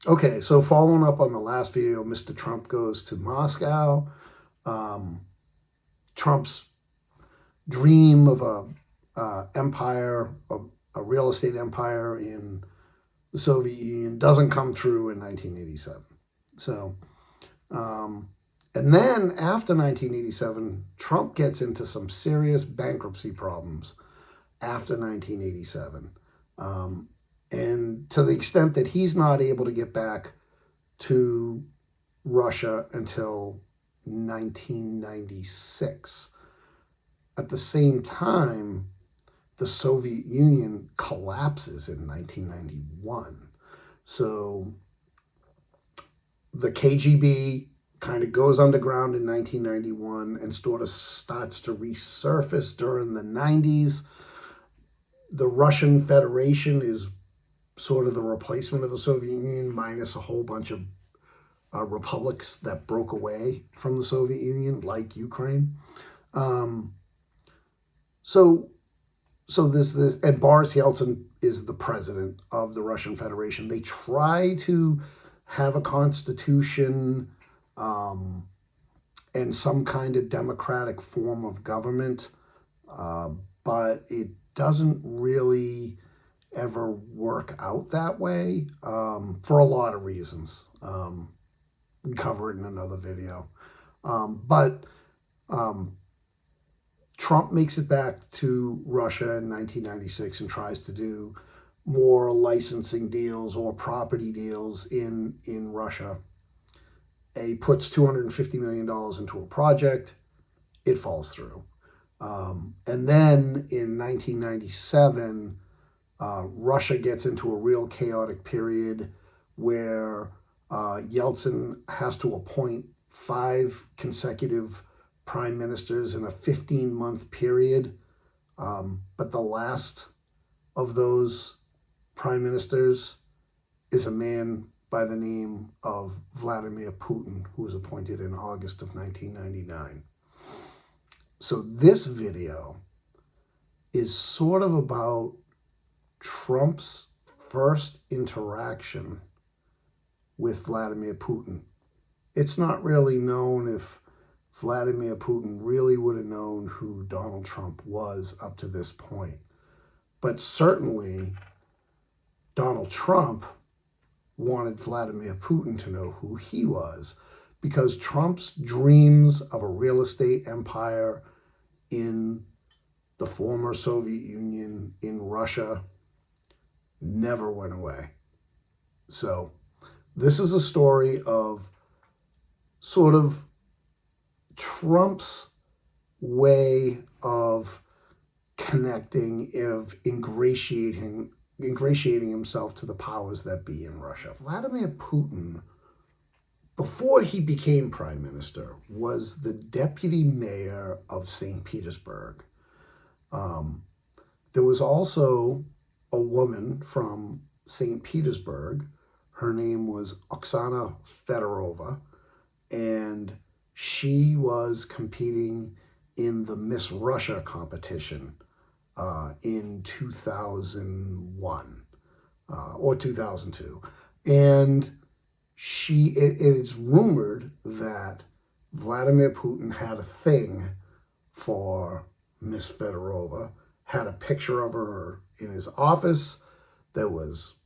Okay, so following up on the last video, Mr. Trump goes to Moscow. Trump's dream of a empire, a real estate empire in the Soviet Union doesn't come true in 1987. So, and then after 1987, Trump gets into some serious bankruptcy problems after 1987. And to the extent that he's not able to get back to Russia until 1996. At the same time, the Soviet Union collapses in 1991. So the KGB kind of goes underground in 1991 and sort of starts to resurface during the 90s. The Russian Federation is sort of the replacement of the Soviet Union, minus a whole bunch of republics that broke away from the Soviet Union, like Ukraine. So this and Boris Yeltsin is the president of the Russian Federation. They try to have a constitution and some kind of democratic form of government, but it doesn't really ever work out that way for a lot of reasons. Cover it in another video. But Trump makes it back to Russia in 1996 and tries to do more licensing deals or property deals in Russia. He puts $250 million into a project. It falls through. And then in 1997, Russia gets into a real chaotic period where Yeltsin has to appoint 5 consecutive prime ministers in a 15-month period. But the last of those prime ministers is a man by the name of Vladimir Putin, who was appointed in August of 1999. So this video is sort of about Trump's first interaction with Vladimir Putin. It's not really known if Vladimir Putin really would have known who Donald Trump was up to this point. But certainly, Donald Trump wanted Vladimir Putin to know who he was, because Trump's dreams of a real estate empire in the former Soviet Union, in Russia, never went away. So this is a story of sort of Trump's way of connecting, of ingratiating himself to the powers that be in Russia. Vladimir Putin, before he became prime minister, was the deputy mayor of St. Petersburg. There was also a woman from St. Petersburg. Her name was Oksana Fedorova, and she was competing in the Miss Russia competition in 2001 or 2002. And it's rumored that Vladimir Putin had a thing for Miss Fedorova, had a picture of her in his office that was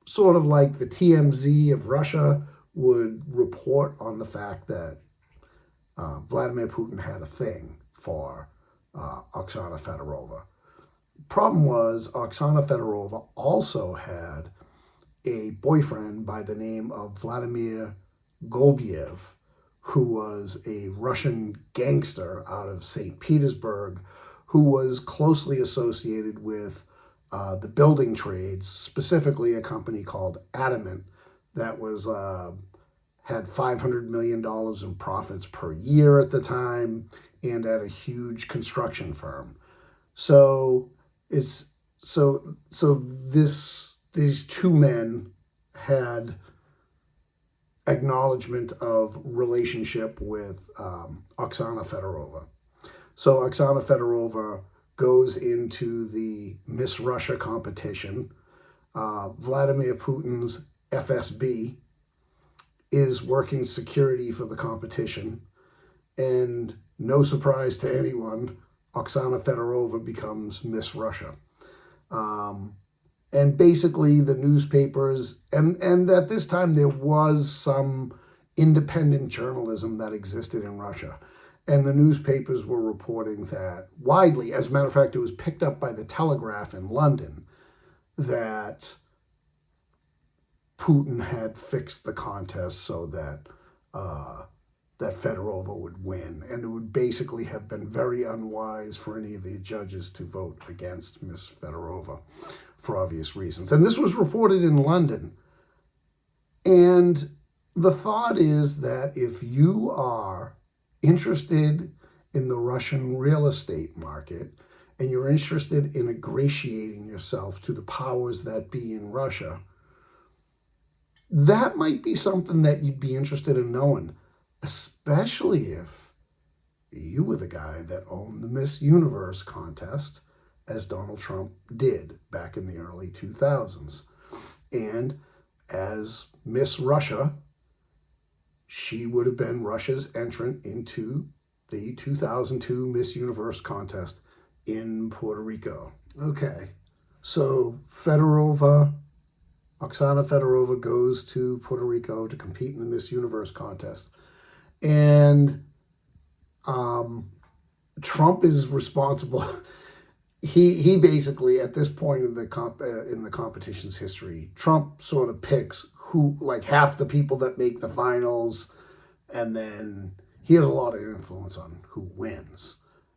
sort of like the TMZ of Russia would report on the fact that Vladimir Putin had a thing for Oksana Fedorova. Problem was, Oksana Fedorova also had a boyfriend by the name of Vladimir Golubyev, who was a Russian gangster out of St. Petersburg, who was closely associated with the building trades, specifically a company called Adamant that was had $500 million in profits per year at the time, and at a huge construction firm. So these two men had acknowledgement of relationship with Oksana Fedorova. So Oksana Fedorova goes into the Miss Russia competition Vladimir Putin's FSB is working security for the competition. And no surprise to anyone, Oksana Fedorova becomes Miss Russia. And basically the newspapers, and at this time there was some independent journalism that existed in Russia. And the newspapers were reporting that widely, as a matter of fact, it was picked up by the Telegraph in London, that Putin had fixed the contest so that that Fedorova would win. And it would basically have been very unwise for any of the judges to vote against Miss Fedorova for obvious reasons. And this was reported in London. And the thought is that if you are interested in the Russian real estate market and you're interested in ingratiating yourself to the powers that be in Russia, that might be something that you'd be interested in knowing, especially if you were the guy that owned the Miss Universe contest, as Donald Trump did back in the early 2000s. And as Miss Russia, she would have been Russia's entrant into the 2002 Miss Universe contest in Puerto Rico. Okay, so Oksana Fedorova goes to Puerto Rico to compete in the Miss Universe contest. And Trump is responsible. He basically, at this point in the competition's history, Trump sort of picks who, like half the people that make the finals, and then he has a lot of influence on who wins.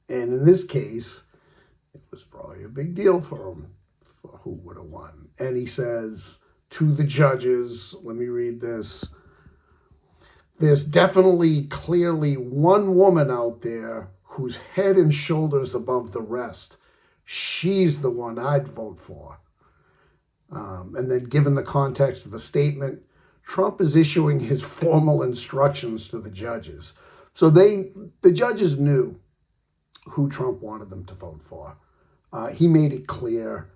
And in this case, it was probably a big deal for him for who would have won. And he says to the judges, let me read this: there's definitely clearly one woman out there who's head and shoulders above the rest. She's the one I'd vote for. And then given the context of the statement, Trump is issuing his formal instructions to the judges. So the judges knew who Trump wanted them to vote for. He made it clear,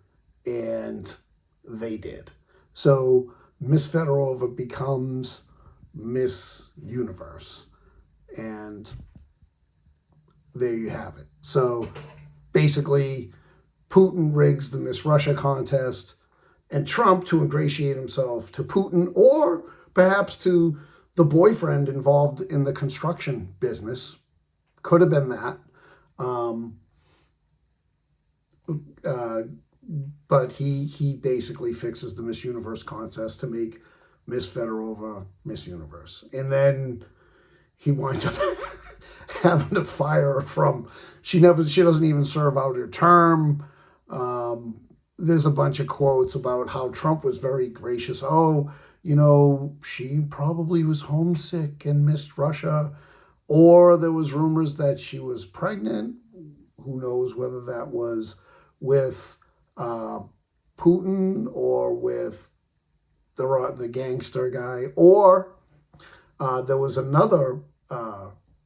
and they did. So Miss Fedorova becomes Miss Universe. And there you have it. So basically, Putin rigs the Miss Russia contest, and Trump, to ingratiate himself to Putin or perhaps to the boyfriend involved in the construction business, could have been that. But he basically fixes the Miss Universe contest to make Miss Fedorova Miss Universe. And then he winds up having to fire her from, she doesn't even serve out her term. There's a bunch of quotes about how Trump was very gracious. Oh, she probably was homesick and missed Russia. Or there was rumors that she was pregnant. Who knows whether that was with Putin or with the gangster guy. Or there was another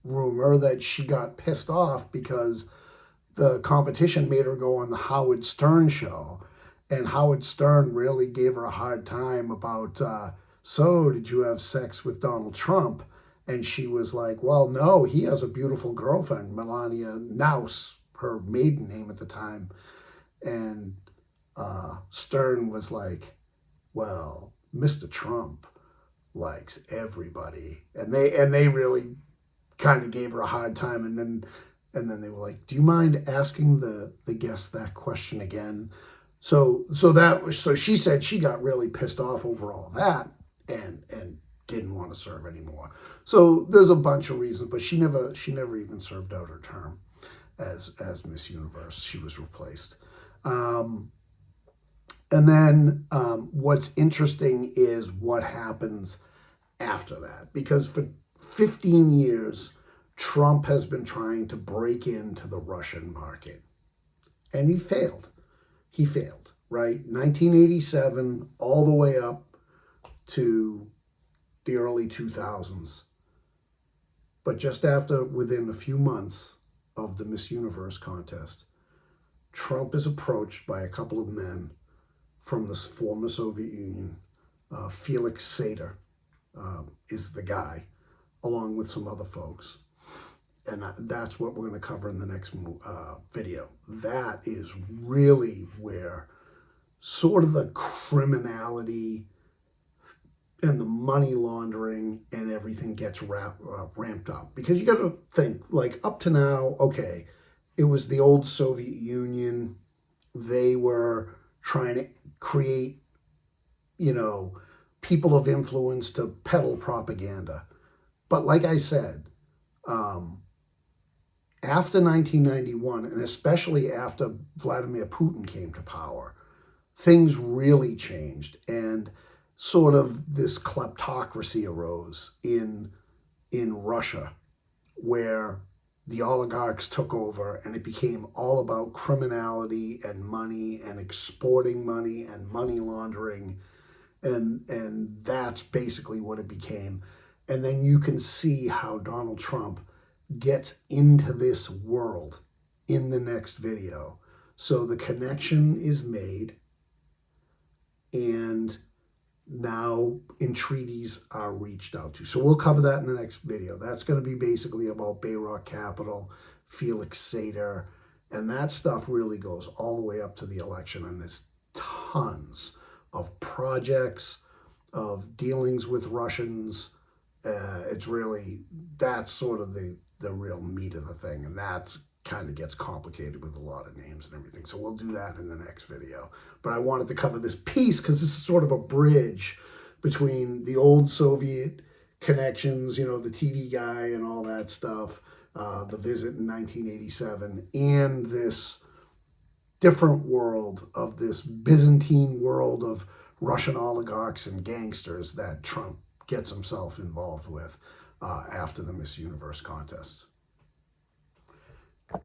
rumor that she got pissed off because the competition made her go on the Howard Stern show, and Howard Stern really gave her a hard time about, so did you have sex with Donald Trump? And she was like, well, no, he has a beautiful girlfriend, Melania Naus, her maiden name at the time. And Stern was like, well, Mr. Trump likes everybody. And they really kind of gave her a hard time. And then they were like, do you mind asking the guest that question again? So she said she got really pissed off over all that and didn't want to serve anymore. So there's a bunch of reasons, but she never even served out her term as Miss Universe. She was replaced. And then what's interesting is what happens after that, because for 15 years, Trump has been trying to break into the Russian market, and he failed. He failed, right? 1987 all the way up to the early 2000s. But just within a few months of the Miss Universe contest, Trump is approached by a couple of men from the former Soviet Union. Felix Sater is the guy, along with some other folks. And that's what we're going to cover in the next video. That is really where sort of the criminality and the money laundering and everything gets ramped up. Because you got to think, like, up to now, okay, it was the old Soviet Union. They were trying to create, you know, people of influence to peddle propaganda. But like I said, after 1991, and especially after Vladimir Putin came to power, things really changed, and sort of this kleptocracy arose in Russia, where the oligarchs took over, and it became all about criminality and money and exporting money and money laundering, and that's basically what it became. And then you can see how Donald Trump gets into this world in the next video. So the connection is made, and now entreaties are reached out to. So we'll cover that in the next video. That's going to be basically about Bayrock Capital, Felix Sater, and that stuff really goes all the way up to the election, and there's tons of projects, of dealings with Russians. It's really, that's sort of the real meat of the thing, and that's kind of gets complicated with a lot of names and everything. So we'll do that in the next video. But I wanted to cover this piece because this is sort of a bridge between the old Soviet connections, you know, the TV guy and all that stuff, the visit in 1987, and this different world of this Byzantine world of Russian oligarchs and gangsters that Trump gets himself involved with after the Miss Universe contests.